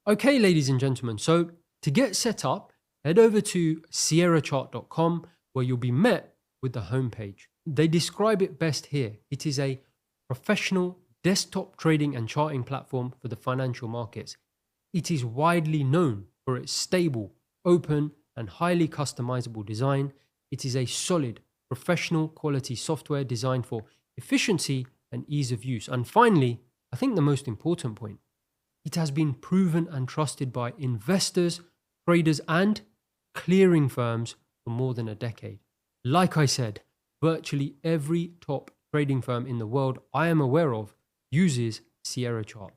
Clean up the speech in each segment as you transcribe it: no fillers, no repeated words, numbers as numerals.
Okay, ladies and gentlemen, so to get set up, head over to sierrachart.com where you'll be met with the homepage. They describe it best here. It is a professional desktop trading and charting platform for the financial markets. It is widely known for its stable, open, and highly customizable design. It is a solid, professional quality software designed for efficiency and ease of use. And finally, I think the most important point, it has been proven and trusted by investors, traders, and clearing firms for more than a decade. Like I said, virtually every top trading firm in the world I am aware of uses Sierra Chart.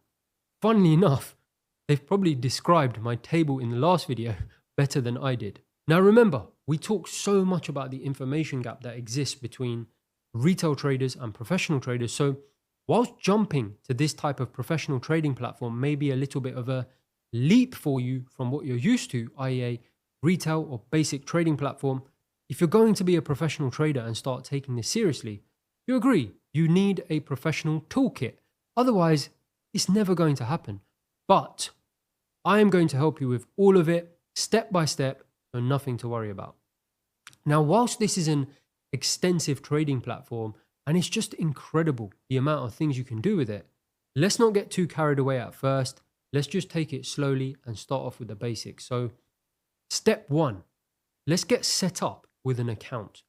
Funnily enough, they've probably described my table in the last video better than I did. Now remember, we talk so much about the information gap that exists between retail traders and professional traders. So whilst jumping to this type of professional trading platform may be a little bit of a leap for you from what you're used to, i.e. a retail or basic trading platform, if you're going to be a professional trader and start taking this seriously, you agree you need a professional toolkit. Otherwise, it's never going to happen. But I am going to help you with all of it step by step, so nothing to worry about. Now, whilst this is an extensive trading platform, and it's just incredible the amount of things you can do with it, let's not get too carried away at first. Let's just take it slowly and start off with the basics. So, step one, let's get set up with an account.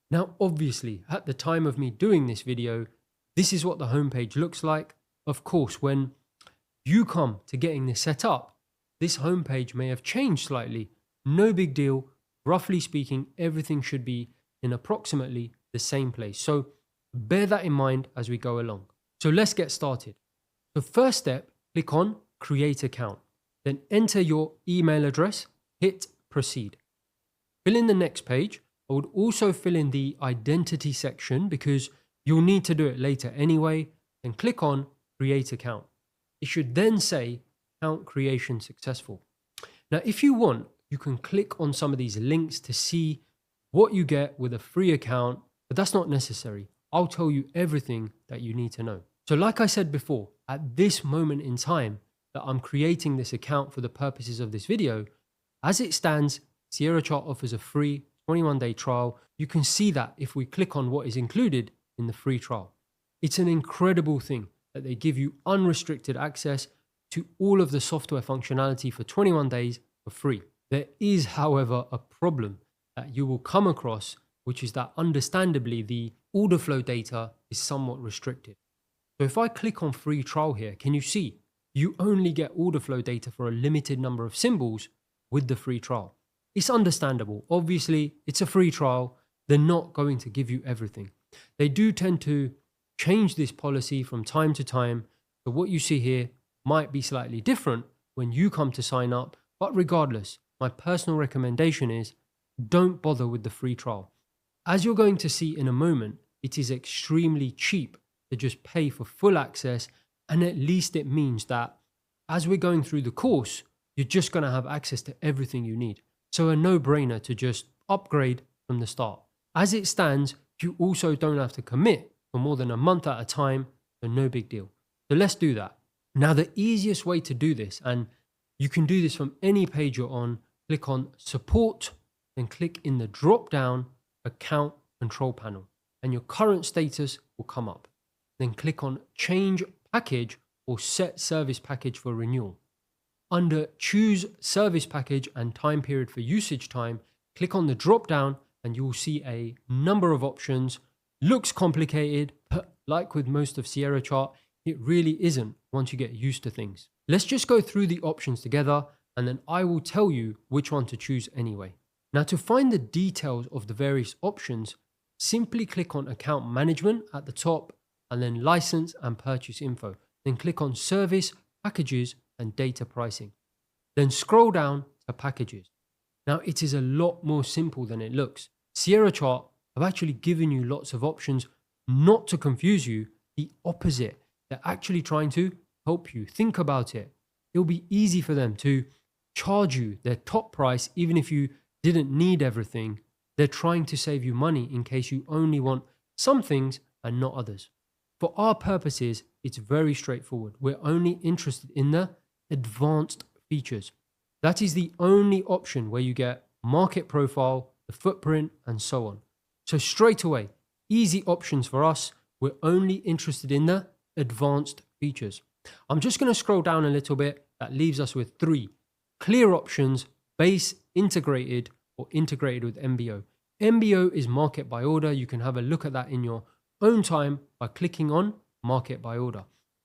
Now, obviously, at the time of me doing this video, this is what the homepage looks like. Of course, when you come to getting this set up, this homepage may have changed slightly. No big deal. Roughly speaking, everything should be in approximately the same place. So bear that in mind as we go along. So let's get started. The first step, click on Create Account. Then enter your email address, hit Proceed. Fill in the next page. I would also fill in the identity section because you'll need to do it later anyway. Then click on Create Account. It should then say Account Creation Successful. Now, if you want, you can click on some of these links to see what you get with a free account, but that's not necessary. I'll tell you everything that you need to know. So like I said before, at this moment in time that I'm creating this account for the purposes of this video, as it stands, Sierra Chart offers a free 21-day trial. You can see that if we click on what is included in the free trial. It's an incredible thing that they give you unrestricted access to all of the software functionality for 21 days for free. There is, however, a problem that you will come across, which is that understandably the order flow data is somewhat restricted. So if I click on free trial here, can you see you only get order flow data for a limited number of symbols with the free trial? It's understandable. Obviously, it's a free trial. They're not going to give you everything. They do tend to change this policy from time to time. So what you see here might be slightly different when you come to sign up. But regardless, my personal recommendation is don't bother with the free trial. As you're going to see in a moment, it is extremely cheap to just pay for full access. And at least it means that as we're going through the course, you're just going to have access to everything you need. So a no-brainer to just upgrade from the start. As it stands, you also don't have to commit for more than a month at a time, so no big deal. So let's do that. Now, the easiest way to do this, and you can do this from any page you're on, click on Support, then click in the drop-down Account Control Panel, and your current status will come up. Then click on Change Package or Set Service Package for renewal. Under Choose Service Package and Time Period for Usage Time, click on the drop-down and you will see a number of options. Looks complicated, but like with most of Sierra Chart, it really isn't once you get used to things. Let's just go through the options together and then I will tell you which one to choose anyway. Now, to find the details of the various options, simply click on Account Management at the top and then License and Purchase Info. Then click on Service, Packages and Data Pricing. Then scroll down to Packages. Now, it is a lot more simple than it looks. Sierra Chart have actually given you lots of options, not to confuse you, the opposite. They're actually trying to help you. Think about it. It'll be easy for them to charge you their top price even if you didn't need everything. They're trying to save you money in case you only want some things and not others. For our purposes, it's very straightforward. We're only interested in the advanced features. That is the only option where you get market profile, the footprint, and so on. So straight away, easy options for us. We're only interested in the advanced features. I'm just going to scroll down a little bit. That leaves us with 3 clear options: base, integrated, or integrated with MBO. MBO is market by order. You can have a look at that in your own time by clicking on market by order.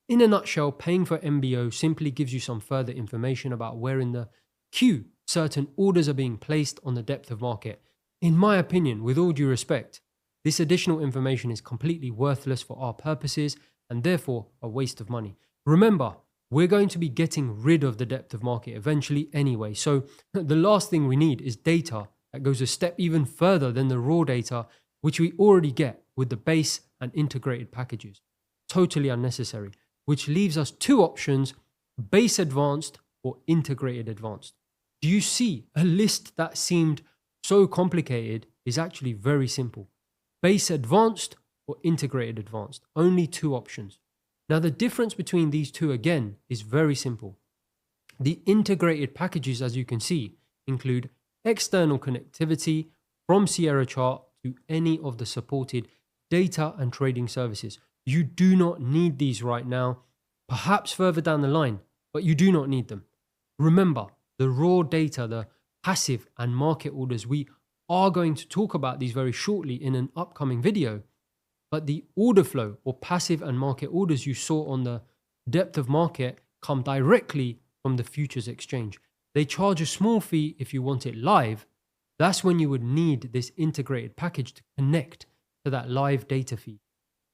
In a nutshell, paying for MBO simply gives you some further information about where in the queue certain orders are being placed on the depth of market. In my opinion, with all due respect, this additional information is completely worthless for our purposes and therefore a waste of money. Remember, we're going to be getting rid of the depth of market eventually anyway. So the last thing we need is data that goes a step even further than the raw data, which we already get with the base and integrated packages. Totally unnecessary, which leaves us 2 options: base advanced or integrated advanced. Do you see a list that seemed so complicated is actually very simple? Base advanced or integrated advanced, only 2 options. Now the difference between these 2 again is very simple. The integrated packages, as you can see, include external connectivity from Sierra Chart to any of the supported data and trading services. You do not need these right now, perhaps further down the line, but you do not need them. Remember, the raw data, the passive and market orders, we are going to talk about these very shortly in an upcoming video. But the order flow or passive and market orders you saw on the depth of market come directly from the futures exchange. They charge a small fee if you want it live. That's when you would need this integrated package to connect to that live data feed.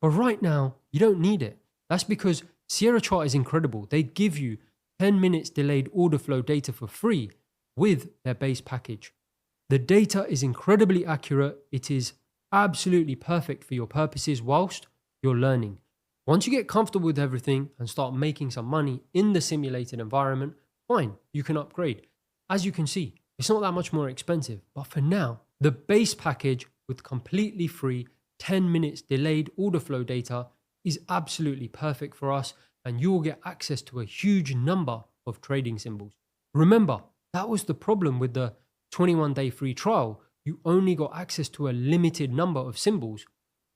But right now, you don't need it. That's because Sierra Chart is incredible. They give you 10 minutes delayed order flow data for free with their base package. The data is incredibly accurate. It is absolutely perfect for your purposes whilst you're learning. Once you get comfortable with everything and start making some money in the simulated environment, fine, you can upgrade. As you can see, it's not that much more expensive, but for now, the base package with completely free 10 minutes delayed order flow data is absolutely perfect for us, and you will get access to a huge number of trading symbols. Remember, that was the problem with the 21-day free trial. You only got access to a limited number of symbols.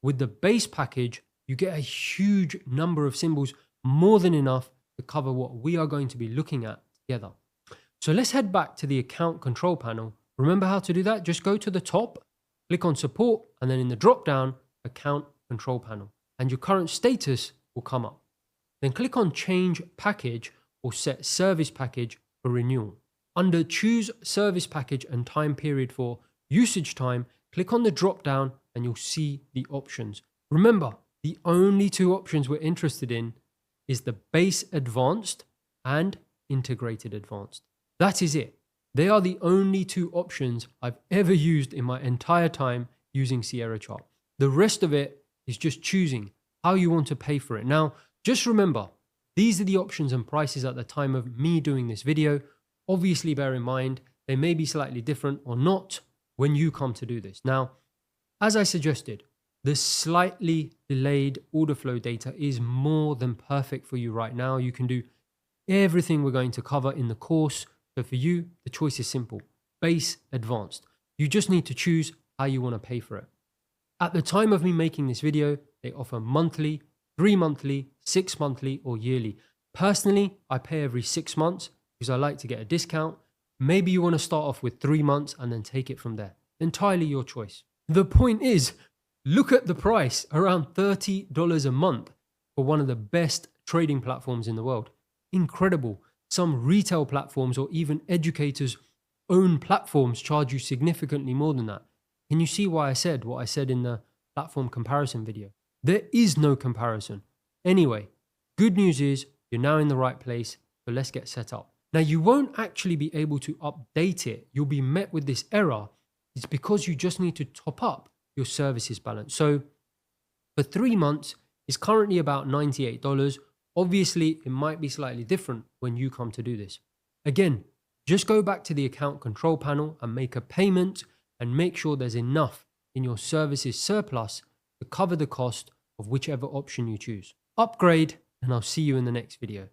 With the base package, you get a huge number of symbols, more than enough to cover what we are going to be looking at together. So let's head back to the account control panel. Remember how to do that? Just go to the top, click on support, and then in the drop down, account control panel, and your current status will come up. Then click on change package or set service package for renewal. Under choose service package and time period for usage time, click on the drop down and you'll see the options. Remember, the only 2 options we're interested in is the base advanced and integrated advanced. That is it. They are the only 2 options I've ever used in my entire time using Sierra Chart. The rest of it is just choosing how you want to pay for it. Now, just remember, these are the options and prices at the time of me doing this video. Obviously, bear in mind, they may be slightly different or not when you come to do this. Now, as I suggested, the slightly delayed order flow data is more than perfect for you right now. You can do everything we're going to cover in the course. So for you, the choice is simple: base, advanced. You just need to choose how you want to pay for it. At the time of me making this video, they offer monthly, 3 monthly, 6 monthly, or yearly. Personally, I pay every 6 months because I like to get a discount. Maybe you want to start off with 3 months and then take it from there. Entirely your choice. The point is, look at the price, around $30 a month for one of the best trading platforms in the world. Incredible. Some retail platforms or even educators' own platforms charge you significantly more than that. Can you see why I said what I said in the platform comparison video? There is no comparison. Anyway, good news is you're now in the right place, so let's get set up. Now, you won't actually be able to update it. You'll be met with this error. It's because you just need to top up your services balance. So for 3 months, it's currently about $98. Obviously, it might be slightly different when you come to do this. Again, just go back to the account control panel and make a payment and make sure there's enough in your services surplus to cover the cost of whichever option you choose. Upgrade, and I'll see you in the next video.